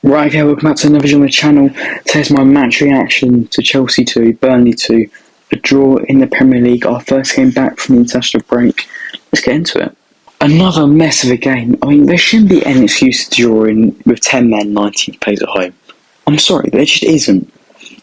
Right, okay, welcome back to another video on the channel. Today's my match reaction to Chelsea 2, Burnley 2, a draw in the Premier League, our first game back from the international break. Let's get into it. Another mess of a game. I mean, there shouldn't be any excuse to draw in with 10 men, 19 players at home. I'm sorry, there just isn't.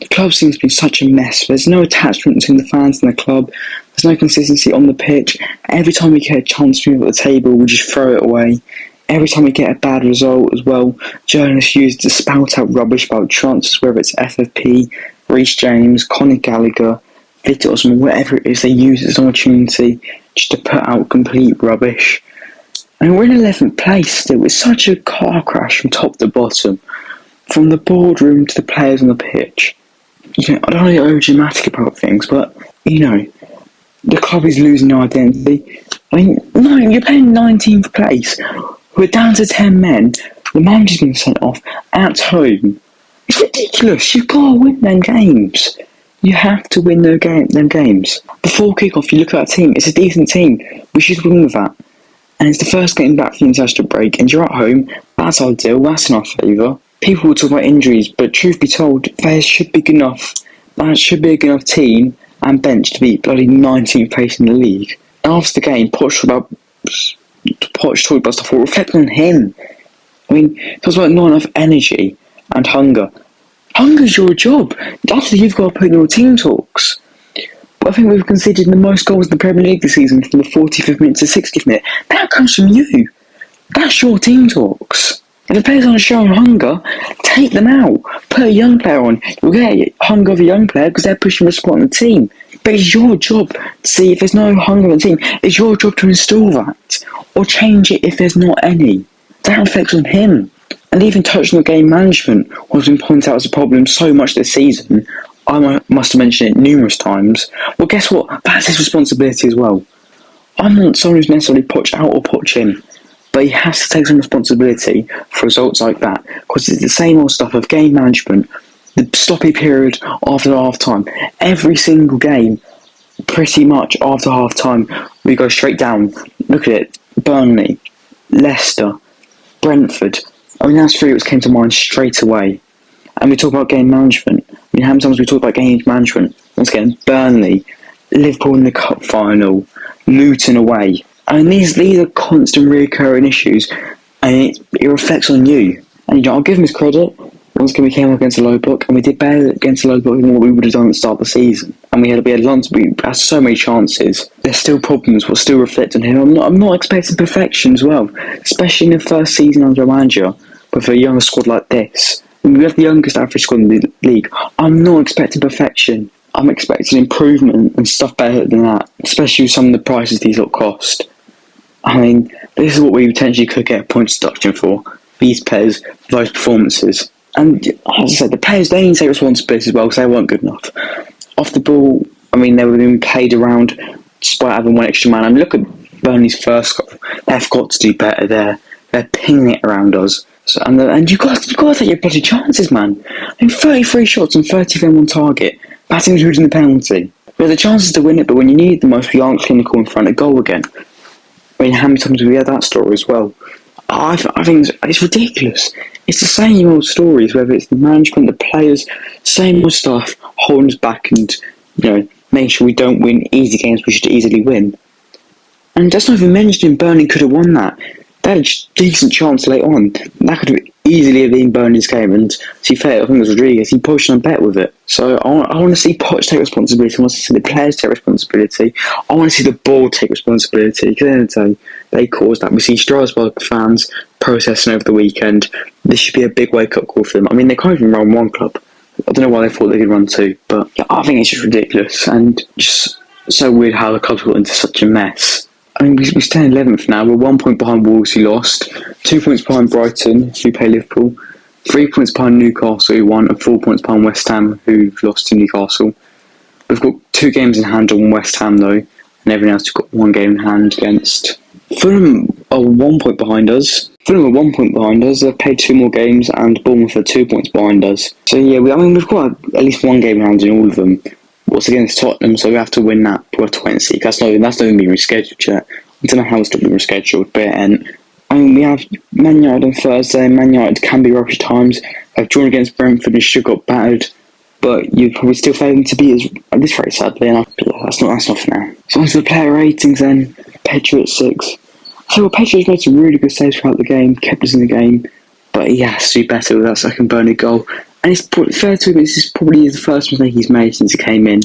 The club seems to be such a mess. There's no attachment between the fans and the club. There's no consistency on the pitch. Every time we get a chance to move at the table, we just throw it away. Every time we get a bad result as well, journalists use to spout out rubbish about transfers, whether it's FFP, Reece James, Conor Gallagher, Victor Osimhen, whatever it is, they use it as an opportunity just to put out complete rubbish. And we're in 11th place still. It's such a car crash from top to bottom, from the boardroom to the players on the pitch. You know, I don't want to get over dramatic about things, but, you know, the club is losing their identity. I mean, no, you're playing 19th place. We're down to 10 men. The manager's been sent off at home. It's ridiculous. You've got to win them games. You have to win them games. Before kick-off, you look at that team. It's a decent team. We should win with that. And it's the first game back from the international break, and you're at home. That's ideal. That's in our favour. People will talk about injuries, but truth be told, there should be good enough. That should be a good enough team and bench to be bloody 19th place in the league. And after the game, Poch talked about stuff, reflecting on him. I mean, it talks about not enough energy and hunger. Hunger's your job. That's what you've got to put in your team talks. But I think we've conceded the most goals in the Premier League this season from the 45th minute to 60th minute. That comes from you. That's your team talks. If the players aren't showing hunger, take them out. Put a young player on. You'll get hunger of a young player because they're pushing the spot on the team. But it's your job to see if there's no hunger on the team. It's your job to install that. Or change it if there's not any. That affects on him. And even touching on game management, what's been pointed out as a problem so much this season, I must have mentioned it numerous times. Well, guess what? That's his responsibility as well. I'm not someone who's necessarily Poch out or Poch in, but he has to take some responsibility for results like that, because it's the same old stuff of game management, the sloppy period after half-time. Every single game, pretty much after half-time, we go straight down. Look at it. Burnley, Leicester, Brentford. I mean, that's three which came to mind straight away. And we talk about game management. I mean, how many times we talk about game management? Once again, Burnley, Liverpool in the cup final, Luton away. I mean, these are constant recurring issues, and it reflects on you. And, you know, I'll give him his credit. Once again, we came up against a low block, and we did better against a low block than what we would have done at the start of the season. And we had so many chances. There's still problems, will still reflect on him. I'm not expecting perfection as well, especially in the first season under a manager with a younger squad like this. We have the youngest average squad in the league. I'm not expecting perfection. I'm expecting improvement and stuff better than that, especially with some of the prices these lot cost. I mean, this is what we potentially could get a point deduction for these players, for those performances. And as I said, the players, they need to take responsibility as well because they weren't good enough. Off the ball, I mean, they were being played around despite having one extra man. I mean, look at Burnley's first goal. They've got to do better there. They're pinging it around us. So, and you've got to take your bloody chances, man. I mean, 33 shots and 30 of them on target. Batting's losing the penalty. We had the chances to win it, but when you need the most, we aren't clinical in front of goal again. I mean, how many times have we had that story as well? I think it's ridiculous. It's the same old stories, whether it's the management, the players, same old stuff, holding us back and, you know, making sure we don't win easy games we should easily win. And that's not even mentioning Burnley could have won that. They had a decent chance late on. That could have easily have been Burnley's game. And to be fair, I think it was Rodriguez. He pushed on a bet with it. So I want to see Poch take responsibility. I want to see the players take responsibility. I want to see the board take responsibility. Because at the end of the day, they caused that. We see Strasbourg fans protesting over the weekend. This should be a big wake-up call for them. I mean, they can't even run one club. I don't know why they thought they could run two. But I think it's just ridiculous. And just so weird how the club's got into such a mess. I mean, we stand 11th now. We're 1 point behind Wolves, who lost. 2 points behind Brighton, who play Liverpool. 3 points behind Newcastle, who won. And 4 points behind West Ham, who lost to Newcastle. We've got 2 games in hand on West Ham, though. And everyone else has got 1 game in hand against. Fulham are 1 point behind us. Fulham are 1 point behind us. They've played 2 more games. And Bournemouth are 2 points behind us. So, yeah, we've got at least 1 game in hand in all of them. What's against Tottenham, so we have to win that. We're 20. That's not even been rescheduled yet. I don't know how it's not been rescheduled, but I mean, we have Man United on Thursday. Man United can be rubbish at times. They've drawn against Brentford and should have got battered. But you'd probably still favour them to beat us at this rate, sadly. And that's not for now. So on to the player ratings then. Pedro at 6. So Pedro's made some really good saves throughout the game, kept us in the game. But he has to do better with that second Burnley goal. And it's fair to him, this is probably the first mistake he's made since he came in.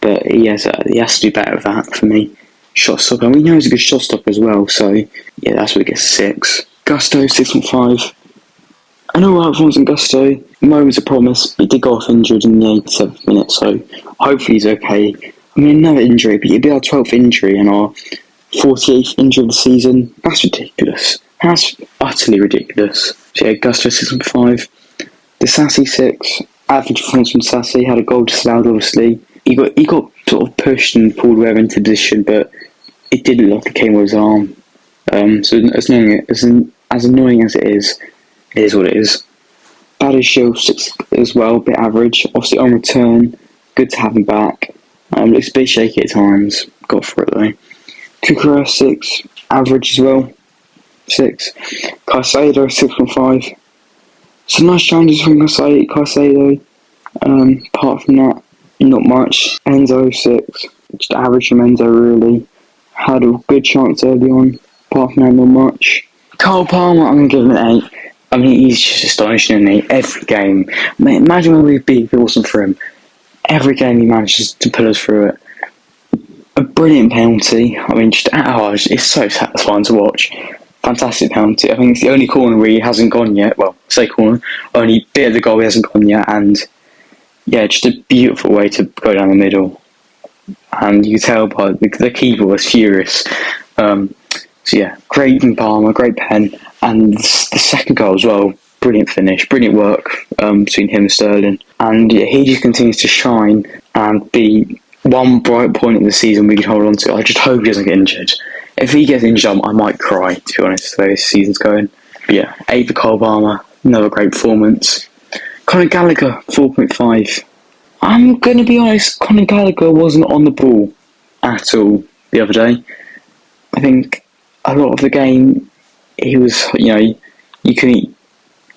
But he has to do better with that for me. Shot stopper, and we know he's a good shot stopper as well, so yeah, that's what he gets 6. Gusto, 6.5. I know what performance in Gusto, moments of promise, but he did go off injured in the 87th minute, so hopefully he's okay. I mean, another injury, but it'd be our 12th injury and our 48th injury of the season. That's ridiculous. That's utterly ridiculous. So yeah, Gusto, 6.5. Disasi, 6. Average performance from Disasi, had a goal disallowed, obviously. He got sort of pushed and pulled wherever into position, but it didn't look like it came with his arm. So as annoying as it is what it is. Badiashile, 6 as well, bit average. Obviously on return, good to have him back. Looks a bit shaky at times. Got for it though. Kukura, 6, average as well. 6. Caicedo, 6.5. Some nice challenges from Caicedo. Apart from that, not much. Enzo, 6. Just average from Enzo, really. Had a good chance early on. Apart from that, not much. Cole Palmer, I'm going to give him an 8. I mean, he's just astonishing, isn't he? Every game. Imagine when we beat Wilson for him. Every game he manages to pull us through it. A brilliant penalty. I mean, it's so satisfying to watch. Fantastic penalty. I think it's the only corner where he hasn't gone yet. Well, say corner. Only bit of the goal he hasn't gone yet. And yeah, just a beautiful way to go down the middle. And you can tell by the keeper was furious. So yeah, great from Palmer, great pen. And the second goal as well, brilliant finish, brilliant work between him and Sterling. And yeah, he just continues to shine and be one bright point in the season we can hold on to. I just hope he doesn't get injured. If he gets injured, I might cry, to be honest, the way this season's going. But yeah, 8 for Cole Palmer, another great performance. Conor Gallagher, 4.5. I'm going to be honest, Conor Gallagher wasn't on the ball at all the other day. I think a lot of the game, he was, you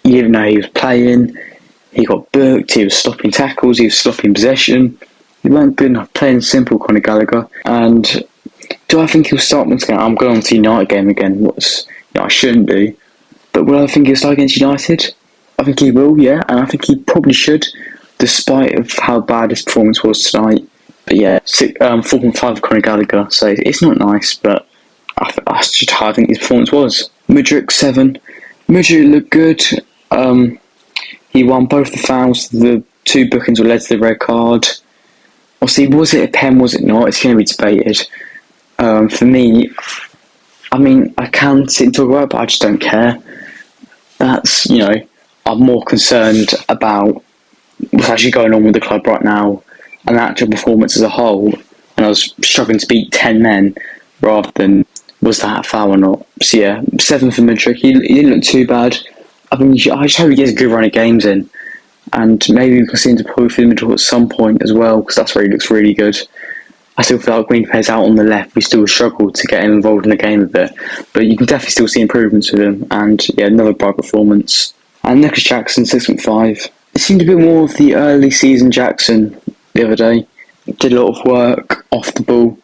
didn't know he was playing. He got booked, he was stopping tackles, he was stopping possession. He weren't good enough playing simple, Conor Gallagher. And do I think he'll start once again? I'm going on to the United game again, I shouldn't do. But will I think he'll start against United? I think he will, yeah, and I think he probably should, despite of how bad his performance was tonight. But yeah, 4.5 for Conor Gallagher, so it's not nice, but that's just how I think his performance was. Mudryk, 7. Mudryk looked good. He won both the fouls. The 2 bookings were led to the red card. Obviously, was it a pen, was it not? It's going to be debated. For me, I mean, I can sit and talk about it, but I just don't care. That's, I'm more concerned about what's actually going on with the club right now and the actual performance as a whole. And I was struggling to beat 10 men rather than was that a foul or not. So yeah, 7 for Mudryk. He didn't look too bad. I mean, I just hope he gets a good run of games in. And maybe we can see him deploy through the middle at some point as well, because that's where he looks really good. I still feel like when he plays out on the left, we still struggle to get him involved in the game a bit. But you can definitely still see improvements with him. And yeah, another bright performance. And Nicholas Jackson, 6.5. It seemed a bit more of the early season Jackson the other day. Did a lot of work off the ball.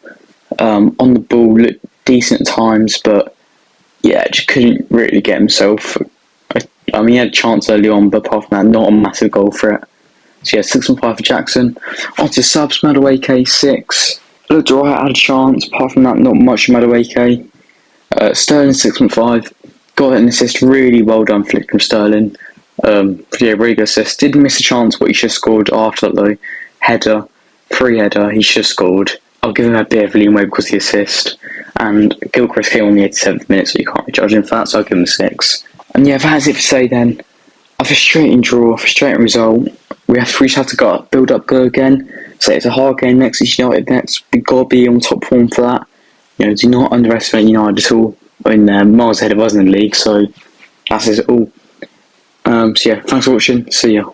On the ball, looked decent at times, but yeah, just couldn't really get himself. I mean, he had a chance early on, but apart from that, not a massive goal threat. So yeah, 6.5 for Jackson. On to subs, Madueke, 6. Looked alright, had a chance. Apart from that, not much from Madueke. Sterling, 6.5. Got an assist, really well done flick from Sterling. Yeah, really good assist. Did miss a chance, but he should have scored after that though. Header, free header, he should have scored. I'll give him a bit of leeway because of the assist. And Gilchrist came on the 87th minute, so you can't be judging for that, so I'll give him a 6. And yeah, that's it for say then. A frustrating draw, a frustrating result. We just have to build up, go again. So it's a hard game next, it's United next. We've got to be on top form for that. Do not underestimate United at all. When miles ahead of us in the league, so that's it all. So yeah, thanks for watching. See ya.